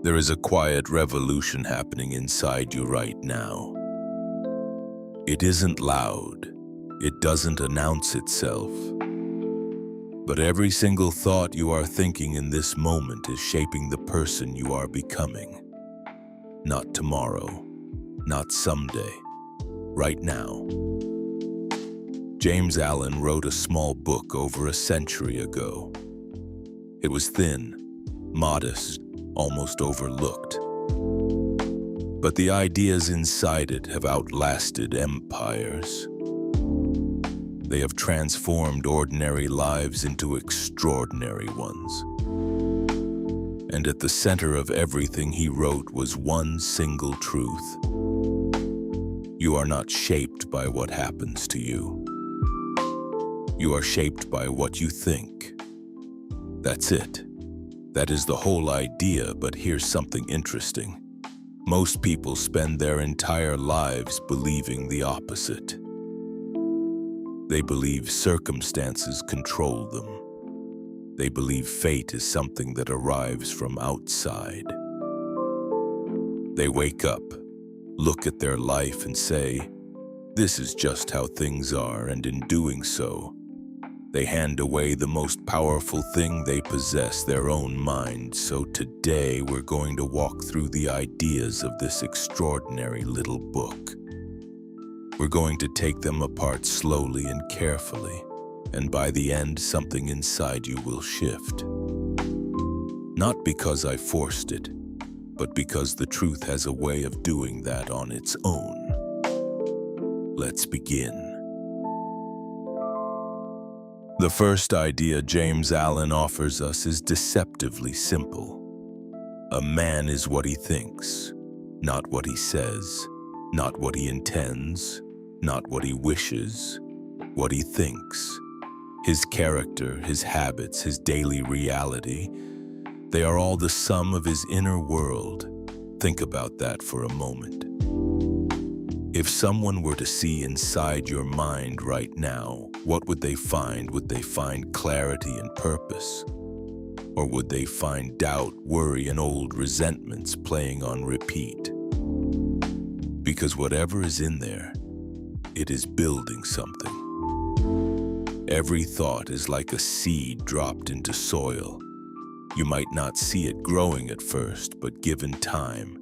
There is a quiet revolution happening inside you right now. It isn't loud. It doesn't announce itself. But every single thought you are thinking in this moment is shaping the person you are becoming. Not tomorrow, not someday, right now. James Allen wrote a small book over a century ago. It was thin, modest, almost overlooked. But the ideas inside it have outlasted empires. They have transformed ordinary lives into extraordinary ones. And at the center of everything he wrote was one single truth. You are not shaped by what happens to you. You are shaped by what you think. That's it. That is the whole idea, but here's something interesting. Most people spend their entire lives believing the opposite. They believe circumstances control them. They believe fate is something that arrives from outside. They wake up, look at their life and say, "This is just how things are," and in doing so, they hand away the most powerful thing they possess, their own mind. So today we're going to walk through the ideas of this extraordinary little book. We're going to take them apart slowly and carefully, and by the end, something inside you will shift. Not because I forced it, but because the truth has a way of doing that on its own. Let's begin. The first idea James Allen offers us is deceptively simple. A man is what he thinks, not what he says, not what he intends, not what he wishes, what he thinks. His character, his habits, his daily reality, they are all the sum of his inner world. Think about that for a moment. If someone were to see inside your mind right now, what would they find? Would they find clarity and purpose? Or would they find doubt, worry, and old resentments playing on repeat? Because whatever is in there, it is building something. Every thought is like a seed dropped into soil. You might not see it growing at first, but given time,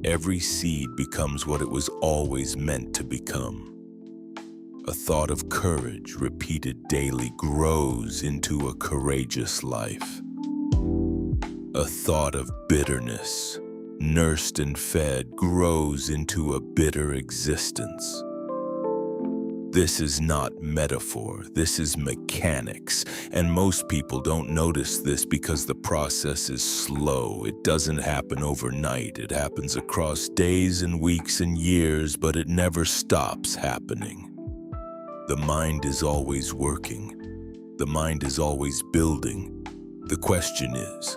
every seed becomes what it was always meant to become. A thought of courage, repeated daily, grows into a courageous life. A thought of bitterness, nursed and fed, grows into a bitter existence. This is not metaphor, this is mechanics, and most people don't notice this because the process is slow. It doesn't happen overnight. It happens across days and weeks and years, but it never stops happening. The mind is always working. The mind is always building. The question is,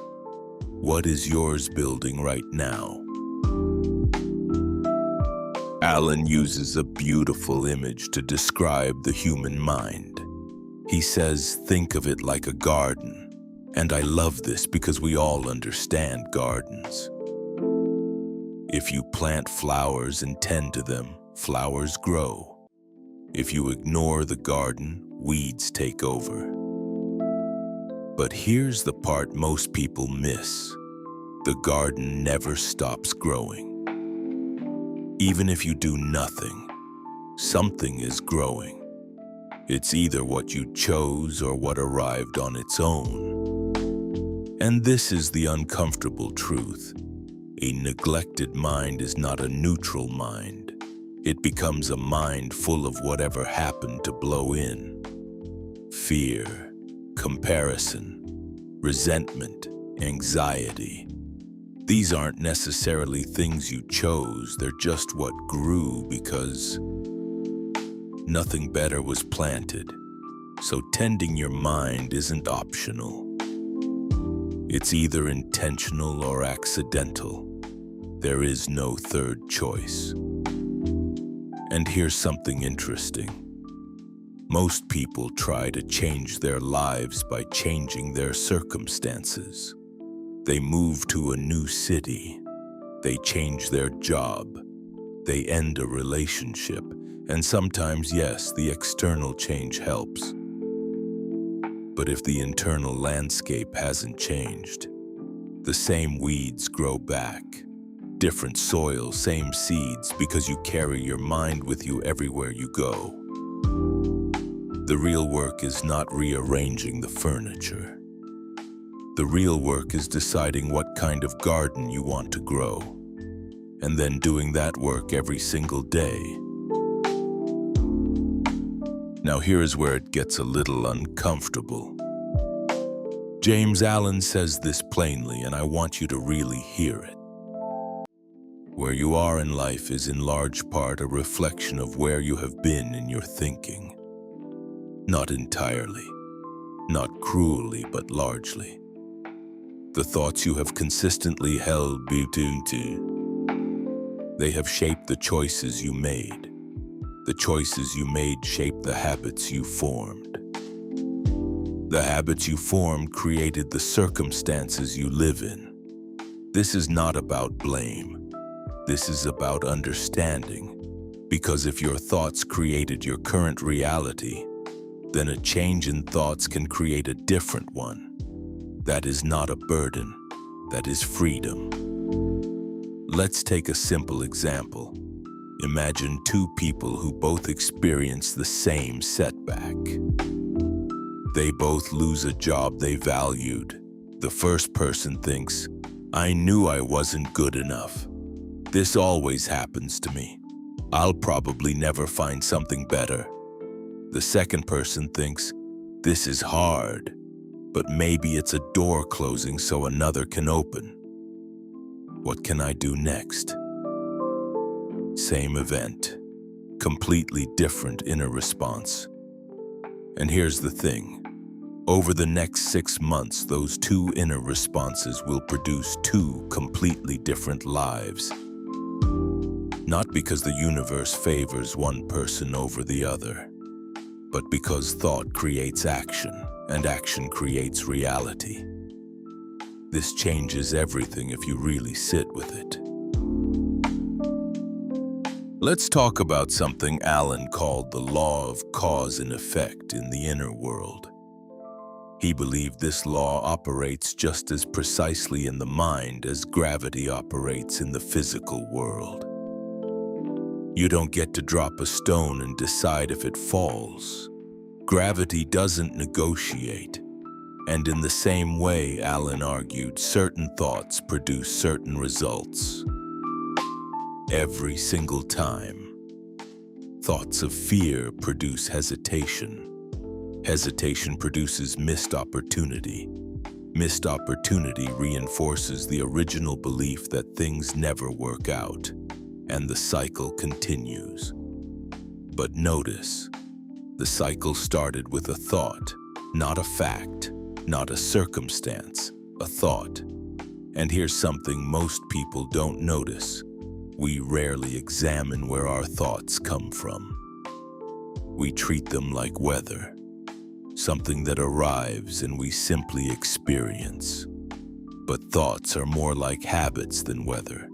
what is yours building right now? Allen uses a beautiful image to describe the human mind. He says, think of it like a garden. And I love this because we all understand gardens. If you plant flowers and tend to them, flowers grow. If you ignore the garden, weeds take over. But here's the part most people miss. The garden never stops growing. Even if you do nothing, something is growing. It's either what you chose or what arrived on its own. And this is the uncomfortable truth. A neglected mind is not a neutral mind. It becomes a mind full of whatever happened to blow in. Fear, comparison, resentment, anxiety. These aren't necessarily things you chose, they're just what grew because nothing better was planted. So tending your mind isn't optional. It's either intentional or accidental. There is no third choice. And here's something interesting. Most people try to change their lives by changing their circumstances. They move to a new city. They change their job. They end a relationship. And sometimes, yes, the external change helps. But if the internal landscape hasn't changed, the same weeds grow back. Different soil, same seeds, because you carry your mind with you everywhere you go. The real work is not rearranging the furniture. The real work is deciding what kind of garden you want to grow, and then doing that work every single day. Now here's where it gets a little uncomfortable. James Allen says this plainly, and I want you to really hear it. Where you are in life is in large part a reflection of where you have been in your thinking. Not entirely, not cruelly, but largely. The thoughts you have consistently held they have shaped the choices you made. The choices you made shaped the habits you formed. The habits you formed created the circumstances you live in. This is not about blame. This is about understanding, because if your thoughts created your current reality, then a change in thoughts can create a different one. That is not a burden, that is freedom. Let's take a simple example. Imagine two people who both experience the same setback. They both lose a job they valued. The first person thinks, "I knew I wasn't good enough. This always happens to me. I'll probably never find something better." The second person thinks, "This is hard, but maybe it's a door closing so another can open. What can I do next?" Same event, completely different inner response. And here's the thing. Over the next 6 months, those two inner responses will produce two completely different lives. Not because the universe favors one person over the other, but because thought creates action, and action creates reality. This changes everything if you really sit with it. Let's talk about something Allen called the law of cause and effect in the inner world. He believed this law operates just as precisely in the mind as gravity operates in the physical world. You don't get to drop a stone and decide if it falls. Gravity doesn't negotiate. And in the same way, Allen argued, certain thoughts produce certain results. Every single time. Thoughts of fear produce hesitation. Hesitation produces missed opportunity. Missed opportunity reinforces the original belief that things never work out, and the cycle continues. But notice, the cycle started with a thought, not a fact, not a circumstance, a thought. And here's something most people don't notice. We rarely examine where our thoughts come from. We treat them like weather, something that arrives and we simply experience. But thoughts are more like habits than weather.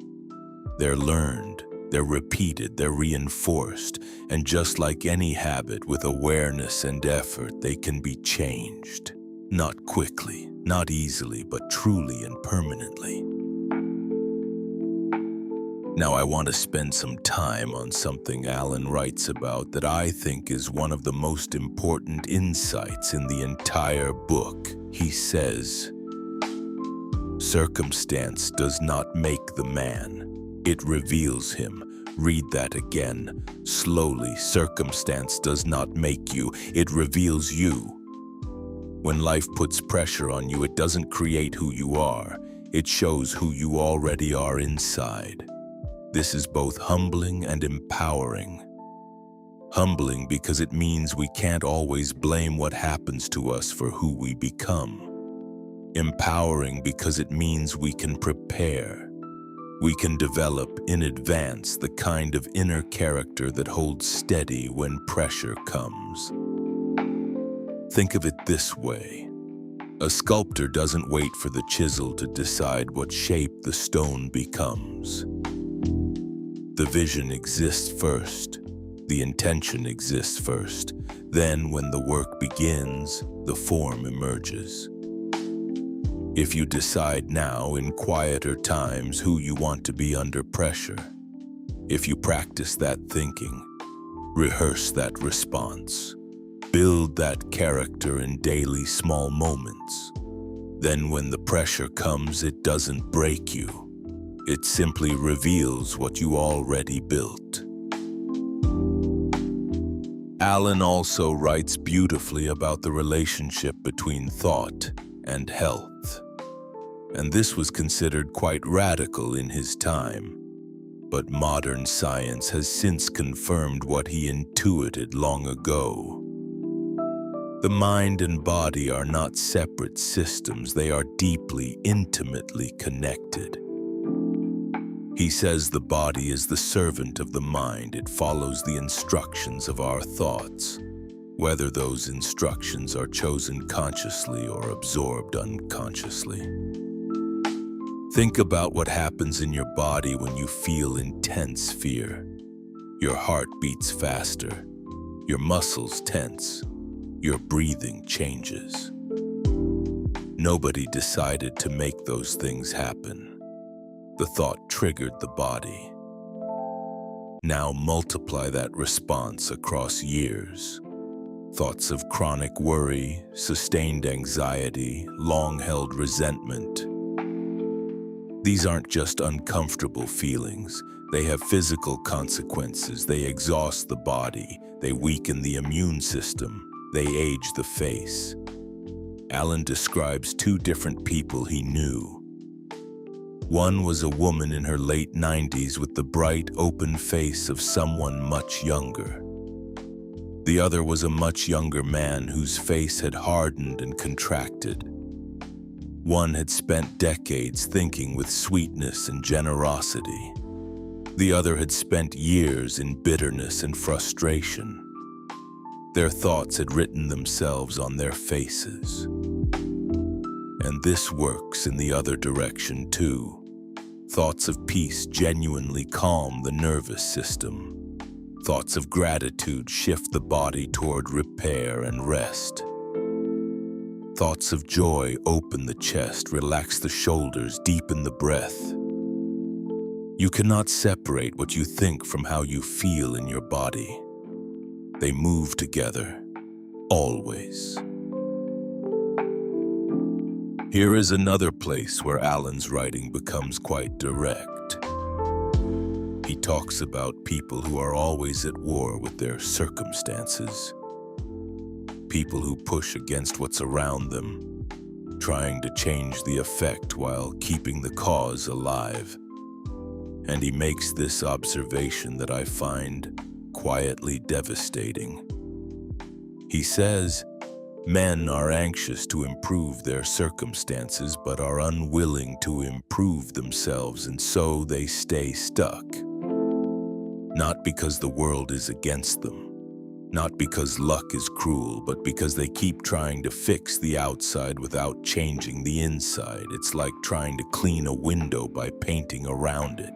They're learned, they're repeated, they're reinforced, and just like any habit, with awareness and effort, they can be changed. Not quickly, not easily, but truly and permanently. Now I want to spend some time on something Allen writes about that I think is one of the most important insights in the entire book. He says, "Circumstance does not make the man. It reveals him." Read that again, slowly. Circumstance does not make you. It reveals you. When life puts pressure on you, it doesn't create who you are. It shows who you already are inside. This is both humbling and empowering. Humbling because it means we can't always blame what happens to us for who we become. Empowering because it means we can prepare. We can develop in advance the kind of inner character that holds steady when pressure comes. Think of it this way. A sculptor doesn't wait for the chisel to decide what shape the stone becomes. The vision exists first. The intention exists first. Then, when the work begins, the form emerges. If you decide now, in quieter times, who you want to be under pressure, if you practice that thinking, rehearse that response, build that character in daily small moments, then when the pressure comes, it doesn't break you. It simply reveals what you already built. Alan also writes beautifully about the relationship between thought and health. And this was considered quite radical in his time. But modern science has since confirmed what he intuited long ago. The mind and body are not separate systems, they are deeply, intimately connected. He says the body is the servant of the mind. It follows the instructions of our thoughts, whether those instructions are chosen consciously or absorbed unconsciously. Think about what happens in your body when you feel intense fear. Your heart beats faster, your muscles tense, your breathing changes. Nobody decided to make those things happen. The thought triggered the body. Now multiply that response across years. Thoughts of chronic worry, sustained anxiety, long-held resentment. These aren't just uncomfortable feelings. They have physical consequences. They exhaust the body. They weaken the immune system. They age the face. Alan describes two different people he knew. One was a woman in her late 90s with the bright, open face of someone much younger. The other was a much younger man whose face had hardened and contracted. One had spent decades thinking with sweetness and generosity. The other had spent years in bitterness and frustration. Their thoughts had written themselves on their faces. And this works in the other direction too. Thoughts of peace genuinely calm the nervous system. Thoughts of gratitude shift the body toward repair and rest. Thoughts of joy open the chest, relax the shoulders, deepen the breath. You cannot separate what you think from how you feel in your body. They move together, always. Here is another place where Alan's writing becomes quite direct. He talks about people who are always at war with their circumstances. People who push against what's around them, trying to change the effect while keeping the cause alive. And he makes this observation that I find quietly devastating. He says, men are anxious to improve their circumstances but are unwilling to improve themselves, and so they stay stuck. Not because the world is against them, not because luck is cruel, but because they keep trying to fix the outside without changing the inside. It's like trying to clean a window by painting around it.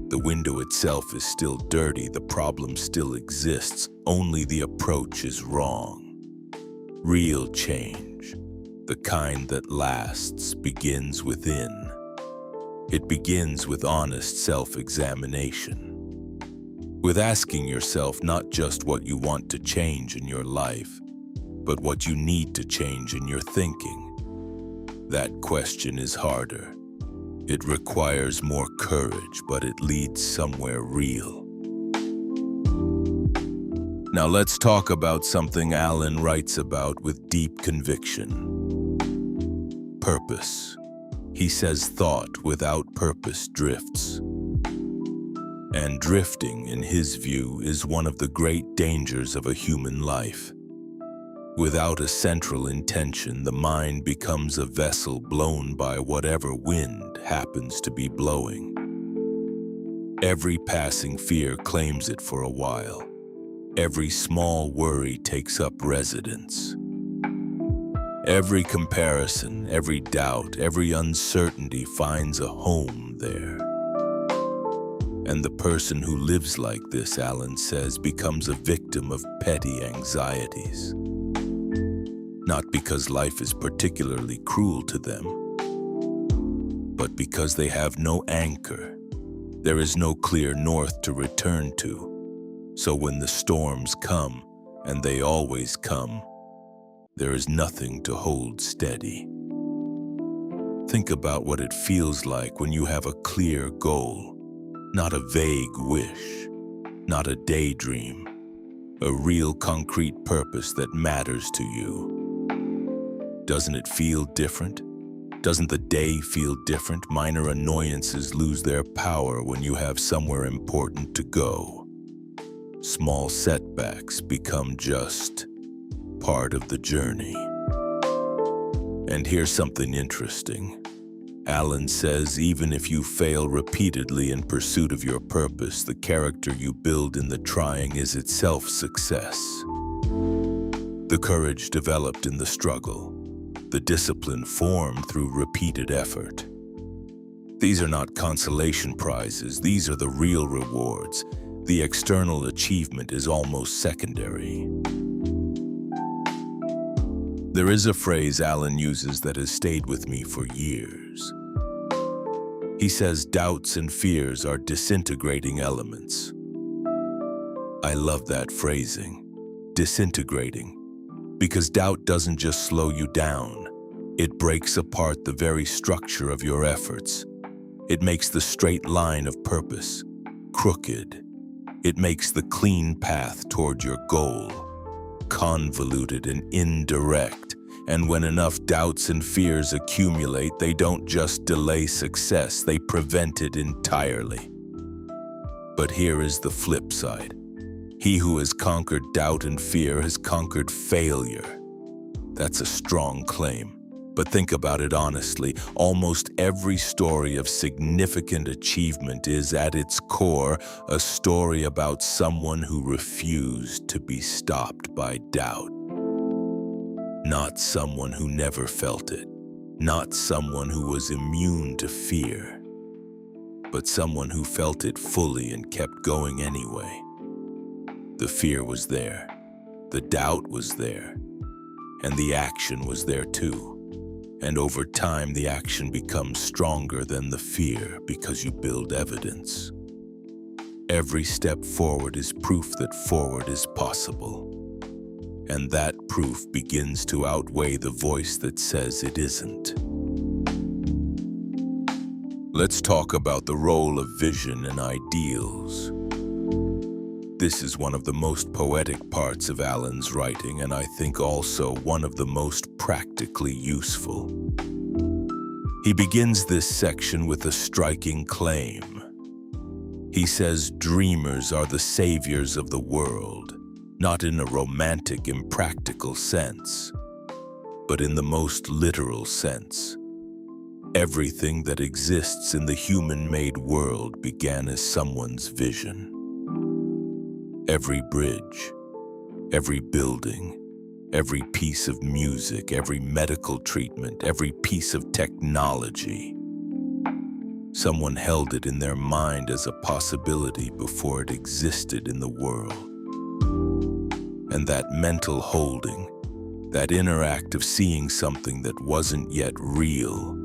The window itself is still dirty, the problem still exists, only the approach is wrong. Real change, the kind that lasts, begins within. It begins with honest self-examination. With asking yourself not just what you want to change in your life, but what you need to change in your thinking. That question is harder. It requires more courage, but it leads somewhere real. Now let's talk about something Alan writes about with deep conviction. Purpose. He says thought without purpose drifts. And drifting, in his view, is one of the great dangers of a human life. Without a central intention, the mind becomes a vessel blown by whatever wind happens to be blowing. Every passing fear claims it for a while. Every small worry takes up residence. Every comparison, every doubt, every uncertainty finds a home there. And the person who lives like this, Alan says, becomes a victim of petty anxieties. Not because life is particularly cruel to them, but because they have no anchor. There is no clear north to return to. So when the storms come, and they always come, there is nothing to hold steady. Think about what it feels like when you have a clear goal, not a vague wish, not a daydream, a real concrete purpose that matters to you. Doesn't it feel different? Doesn't the day feel different? Minor annoyances lose their power when you have somewhere important to go. Small setbacks become just part of the journey. And here's something interesting. Alan says even if you fail repeatedly in pursuit of your purpose, the character you build in the trying is itself success. The courage developed in the struggle, the discipline formed through repeated effort. These are not consolation prizes, these are the real rewards. The external achievement is almost secondary. There is a phrase Alan uses that has stayed with me for years. He says doubts and fears are disintegrating elements. I love that phrasing, disintegrating, because doubt doesn't just slow you down, it breaks apart the very structure of your efforts. It makes the straight line of purpose crooked. It makes the clean path toward your goal convoluted and indirect. And when enough doubts and fears accumulate, they don't just delay success, they prevent it entirely. But here is the flip side. He who has conquered doubt and fear has conquered failure. That's a strong claim. But think about it honestly. Almost every story of significant achievement is, at its core, a story about someone who refused to be stopped by doubt. Not someone who never felt it. Not someone who was immune to fear. But someone who felt it fully and kept going anyway. The fear was there. The doubt was there. And the action was there too. And over time, the action becomes stronger than the fear because you build evidence. Every step forward is proof that forward is possible. And that proof begins to outweigh the voice that says it isn't. Let's talk about the role of vision and ideals. This is one of the most poetic parts of Alan's writing, and I think also one of the most practically useful. He begins this section with a striking claim. He says dreamers are the saviors of the world, not in a romantic, impractical sense, but in the most literal sense. Everything that exists in the human-made world began as someone's vision. Every bridge, every building, every piece of music, every medical treatment, every piece of technology. Someone held it in their mind as a possibility before it existed in the world. And that mental holding, that inner act of seeing something that wasn't yet real,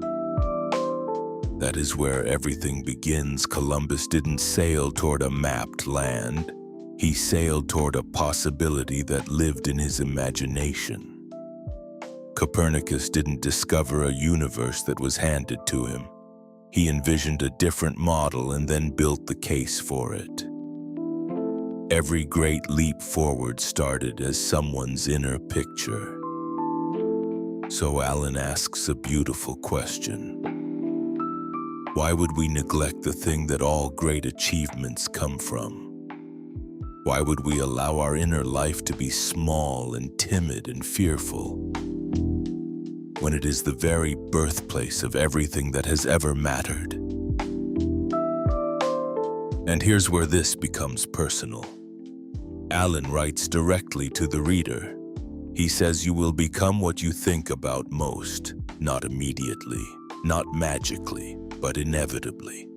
that is where everything begins. Columbus didn't sail toward a mapped land. He sailed toward a possibility that lived in his imagination. Copernicus didn't discover a universe that was handed to him. He envisioned a different model and then built the case for it. Every great leap forward started as someone's inner picture. So Alan asks a beautiful question. Why would we neglect the thing that all great achievements come from? Why would we allow our inner life to be small and timid and fearful, when it is the very birthplace of everything that has ever mattered? And here's where this becomes personal. Alan writes directly to the reader. He says you will become what you think about most, not immediately, not magically, but inevitably.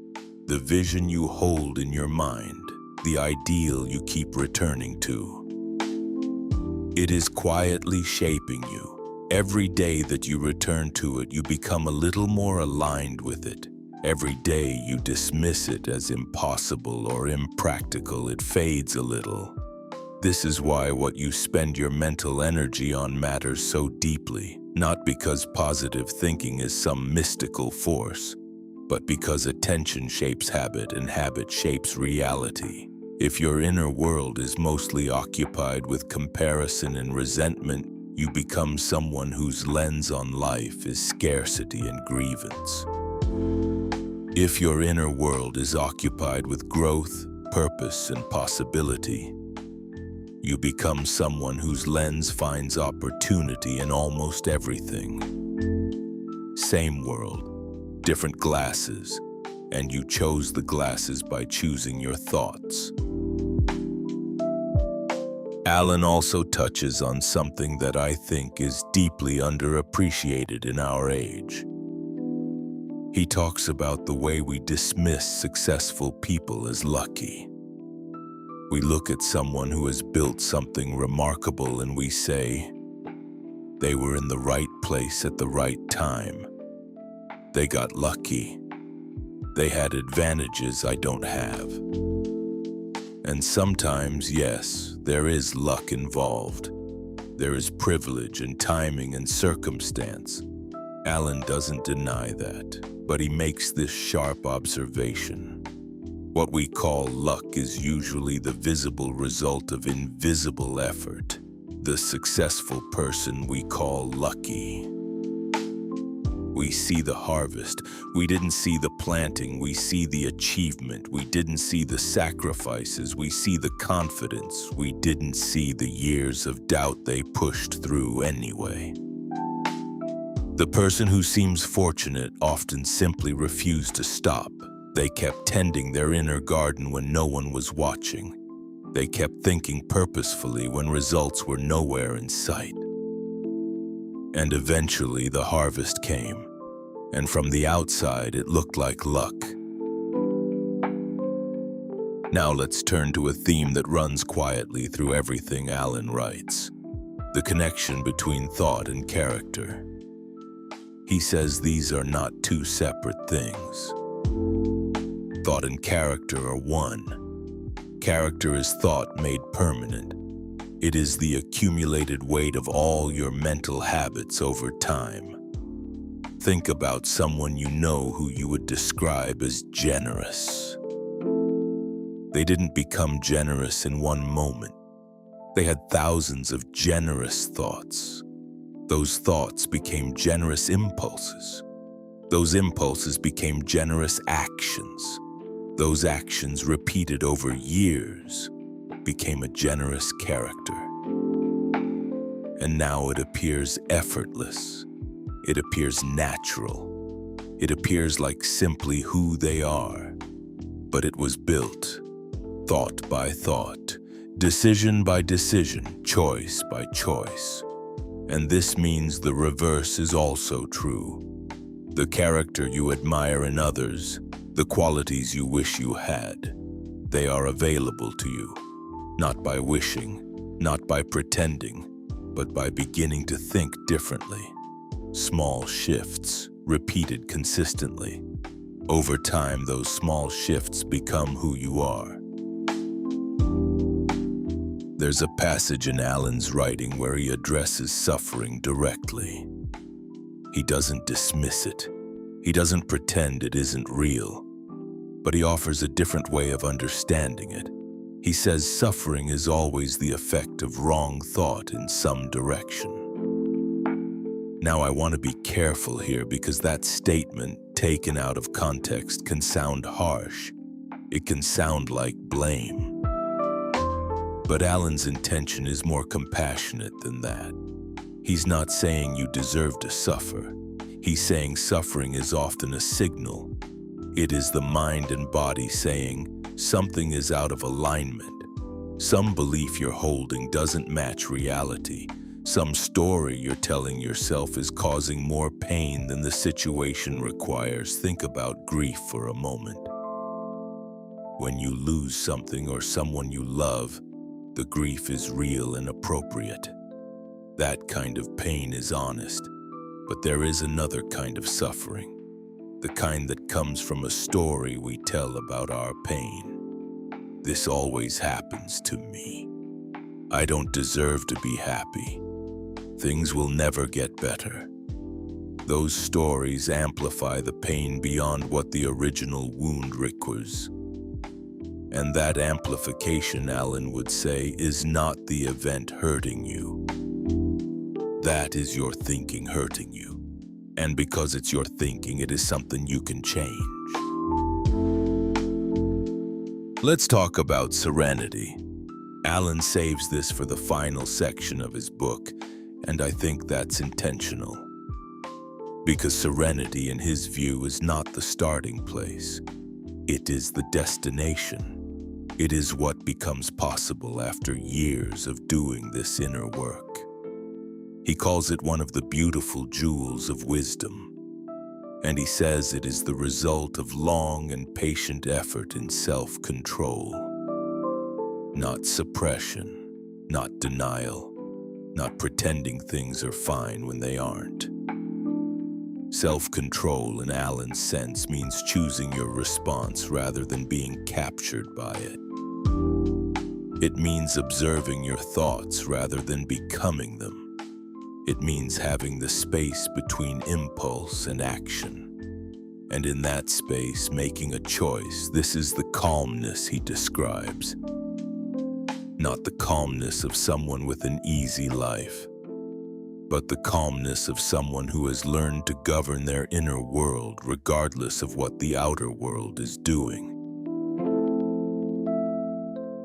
The vision you hold in your mind, the ideal you keep returning to. It is quietly shaping you. Every day that you return to it, you become a little more aligned with it. Every day you dismiss it as impossible or impractical, it fades a little. This is why what you spend your mental energy on matters so deeply, not because positive thinking is some mystical force, but because attention shapes habit and habit shapes reality. If your inner world is mostly occupied with comparison and resentment, you become someone whose lens on life is scarcity and grievance. If your inner world is occupied with growth, purpose, and possibility, you become someone whose lens finds opportunity in almost everything. Same world, different glasses, and you chose the glasses by choosing your thoughts. Alan also touches on something that I think is deeply underappreciated in our age. He talks about the way we dismiss successful people as lucky. We look at someone who has built something remarkable and we say, they were in the right place at the right time. They got lucky. They had advantages I don't have. And sometimes, yes, there is luck involved. There is privilege and timing and circumstance. Alan doesn't deny that, but he makes this sharp observation. What we call luck is usually the visible result of invisible effort. The successful person we call lucky. We see the harvest. We didn't see the planting. We see the achievement. We didn't see the sacrifices. We see the confidence. We didn't see the years of doubt they pushed through anyway. The person who seems fortunate often simply refused to stop. They kept tending their inner garden when no one was watching. They kept thinking purposefully when results were nowhere in sight. And eventually the harvest came, and from the outside it looked like luck. Now let's turn to a theme that runs quietly through everything Alan writes: the connection between thought and character. He says these are not two separate things. Thought and character are one. Character is thought made permanent. It is the accumulated weight of all your mental habits over time. Think about someone you know who you would describe as generous. They didn't become generous in one moment. They had thousands of generous thoughts. Those thoughts became generous impulses. Those impulses became generous actions. Those actions repeated over years became a generous character. And now it appears effortless. It appears natural. It appears like simply who they are. But it was built, thought by thought, decision by decision, choice by choice. And this means the reverse is also true. The character you admire in others, the qualities you wish you had, they are available to you, not by wishing, not by pretending, but by beginning to think differently. Small shifts, repeated consistently. Over time, those small shifts become who you are. There's a passage in Alan's writing where he addresses suffering directly. He doesn't dismiss it. He doesn't pretend it isn't real, but he offers a different way of understanding it. He says suffering is always the effect of wrong thought in some direction. Now, I want to be careful here because that statement, taken out of context, can sound harsh. It can sound like blame. But Alan's intention is more compassionate than that. He's not saying you deserve to suffer. He's saying suffering is often a signal. It is the mind and body saying something is out of alignment. Some belief you're holding doesn't match reality. Some story you're telling yourself is causing more pain than the situation requires. Think about grief for a moment. When you lose something or someone you love, the grief is real and appropriate. That kind of pain is honest, but there is another kind of suffering, the kind that comes from a story we tell about our pain. This always happens to me. I don't deserve to be happy. Things will never get better. Those stories amplify the pain beyond what the original wound requires. And that amplification, Alan would say, is not the event hurting you. That is your thinking hurting you. And because it's your thinking, it is something you can change. Let's talk about serenity. Alan saves this for the final section of his book, and I think that's intentional. Because serenity, in his view, is not the starting place. It is the destination. It is what becomes possible after years of doing this inner work. He calls it one of the beautiful jewels of wisdom, and he says it is the result of long and patient effort in self-control. Not suppression, not denial, not pretending things are fine when they aren't. Self-control, in Alan's sense, means choosing your response rather than being captured by it. It means observing your thoughts rather than becoming them. It means having the space between impulse and action. And in that space, making a choice. This is the calmness he describes. Not the calmness of someone with an easy life, but the calmness of someone who has learned to govern their inner world regardless of what the outer world is doing.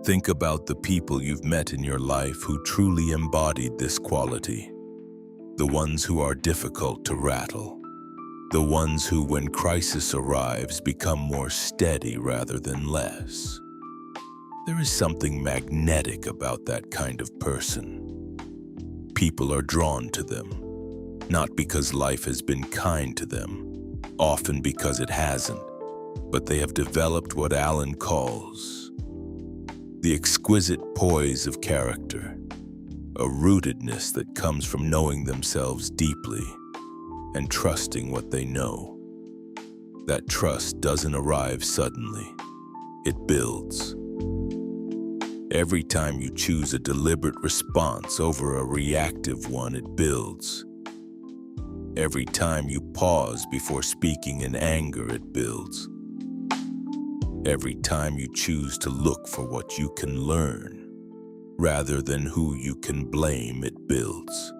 Think about the people you've met in your life who truly embodied this quality. The ones who are difficult to rattle. The ones who, when crisis arrives, become more steady rather than less. There is something magnetic about that kind of person. People are drawn to them, not because life has been kind to them, often because it hasn't, but they have developed what Alan calls the exquisite poise of character, a rootedness that comes from knowing themselves deeply and trusting what they know. That trust doesn't arrive suddenly, it builds. Every time you choose a deliberate response over a reactive one, it builds. Every time you pause before speaking in anger, it builds. Every time you choose to look for what you can learn, rather than who you can blame, it builds.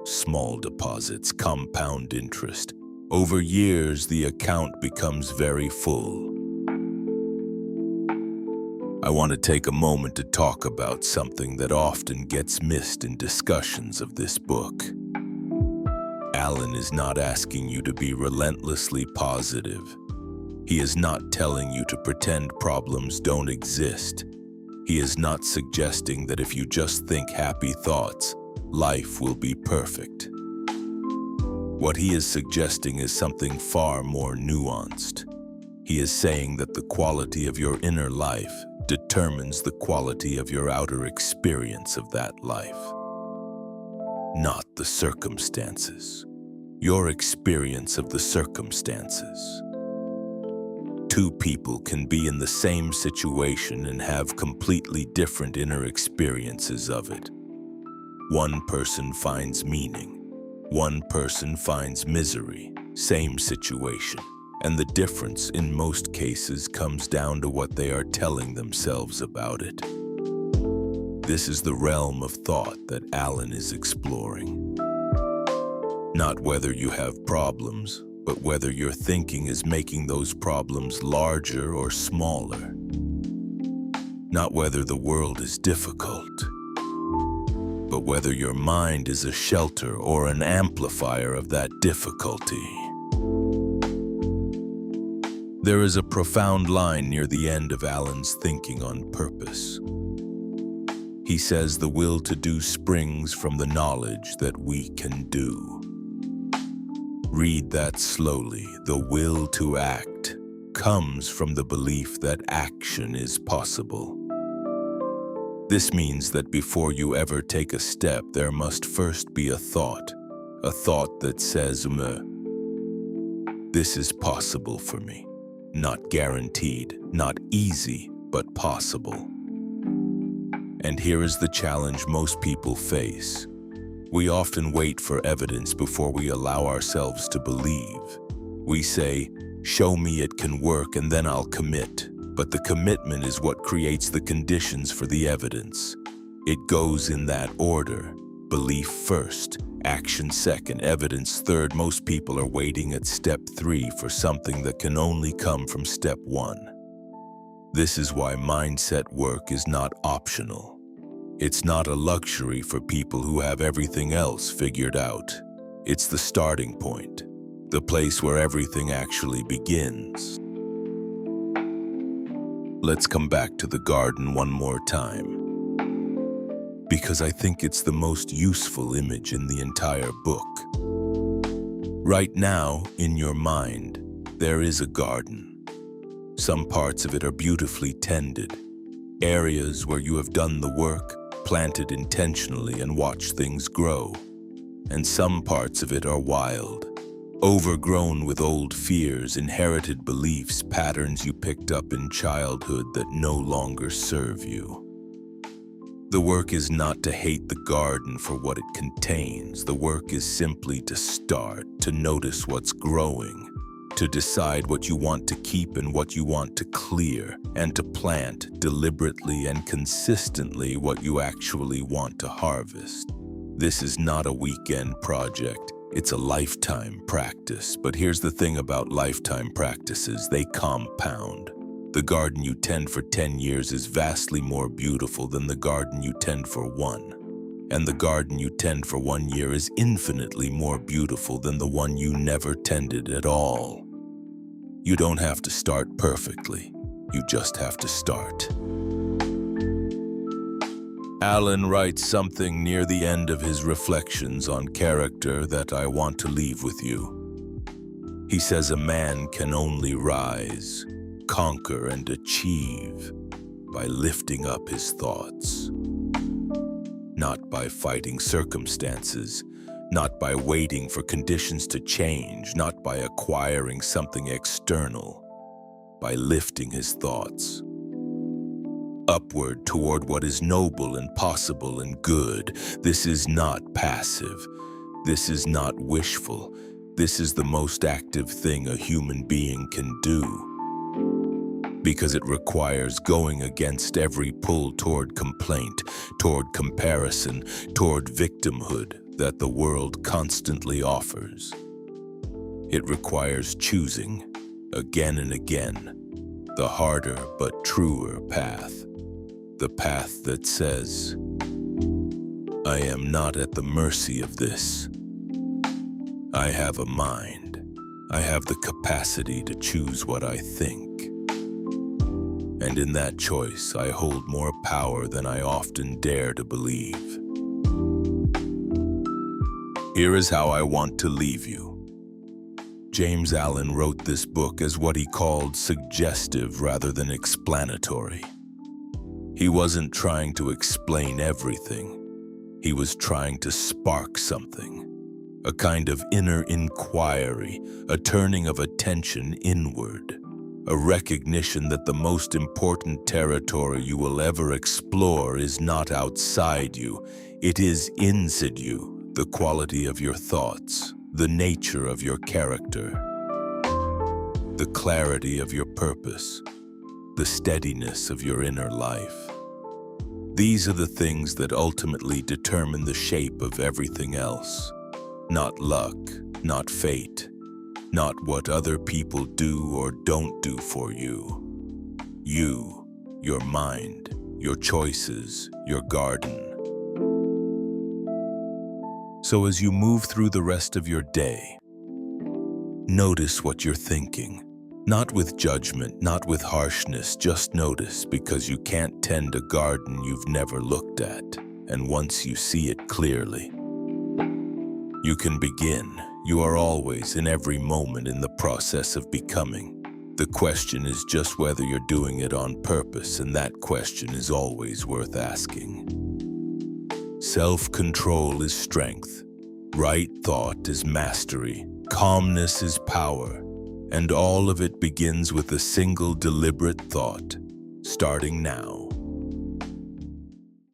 Small deposits, compound interest. Over years, the account becomes very full. I want to take a moment to talk about something that often gets missed in discussions of this book. Alan is not asking you to be relentlessly positive. He is not telling you to pretend problems don't exist. He is not suggesting that if you just think happy thoughts, life will be perfect. What he is suggesting is something far more nuanced. He is saying that the quality of your inner life determines the quality of your outer experience of that life. Not the circumstances. Your experience of the circumstances. Two people can be in the same situation and have completely different inner experiences of it. One person finds meaning. One person finds misery. Same situation. And the difference, in most cases, comes down to what they are telling themselves about it. This is the realm of thought that Alan is exploring. Not whether you have problems, but whether your thinking is making those problems larger or smaller. Not whether the world is difficult, but whether your mind is a shelter or an amplifier of that difficulty. There is a profound line near the end of Alan's thinking on purpose. He says the will to do springs from the knowledge that we can do. Read that slowly. The will to act comes from the belief that action is possible. This means that before you ever take a step, there must first be a thought that says, this is possible for me. Not guaranteed, not easy, but possible. And here is the challenge most people face. We often wait for evidence before we allow ourselves to believe. We say, show me it can work and then I'll commit. But the commitment is what creates the conditions for the evidence. It goes in that order. Belief first, action second, evidence third. Most people are waiting at step 3 for something that can only come from step 1. This is why mindset work is not optional. It's not a luxury for people who have everything else figured out. It's the starting point, the place where everything actually begins. Let's come back to the garden one more time, because I think it's the most useful image in the entire book. Right now, in your mind, there is a garden. Some parts of it are beautifully tended, areas where you have done the work, planted intentionally and watched things grow. And some parts of it are wild, overgrown with old fears, inherited beliefs, patterns you picked up in childhood that no longer serve you. The work is not to hate the garden for what it contains. The work is simply to start, to notice what's growing, to decide what you want to keep and what you want to clear, and to plant deliberately and consistently what you actually want to harvest. This is not a weekend project. It's a lifetime practice. But here's the thing about lifetime practices: they compound. The garden you tend for 10 years is vastly more beautiful than the garden you tend for 1. And the garden you tend for 1 year is infinitely more beautiful than the one you never tended at all. You don't have to start perfectly. You just have to start. Alan writes something near the end of his reflections on character that I want to leave with you. He says a man can only rise, conquer, and achieve by lifting up his thoughts. Not by fighting circumstances, not by waiting for conditions to change, not by acquiring something external, by lifting his thoughts upward toward what is noble and possible and good. This is not passive. This is not wishful. This is the most active thing a human being can do, because it requires going against every pull toward complaint, toward comparison, toward victimhood that the world constantly offers. It requires choosing, again and again, the harder but truer path. The path that says, I am not at the mercy of this. I have a mind. I have the capacity to choose what I think. And in that choice, I hold more power than I often dare to believe. Here is how I want to leave you. James Allen wrote this book as what he called suggestive rather than explanatory. He wasn't trying to explain everything. He was trying to spark something, a kind of inner inquiry, a turning of attention inward, a recognition that the most important territory you will ever explore is not outside you, it is inside you, the quality of your thoughts, the nature of your character, the clarity of your purpose, the steadiness of your inner life. These are the things that ultimately determine the shape of everything else. Not luck, not fate, not what other people do or don't do for you. You, your mind, your choices, your garden. So as you move through the rest of your day, notice what you're thinking. Not with judgment, not with harshness, just notice, because you can't tend a garden you've never looked at, and once you see it clearly, you can begin. You are always, in every moment, in the process of becoming. The question is just whether you're doing it on purpose, and that question is always worth asking. Self-control is strength. Right thought is mastery. Calmness is power. And all of it begins with a single deliberate thought, starting now.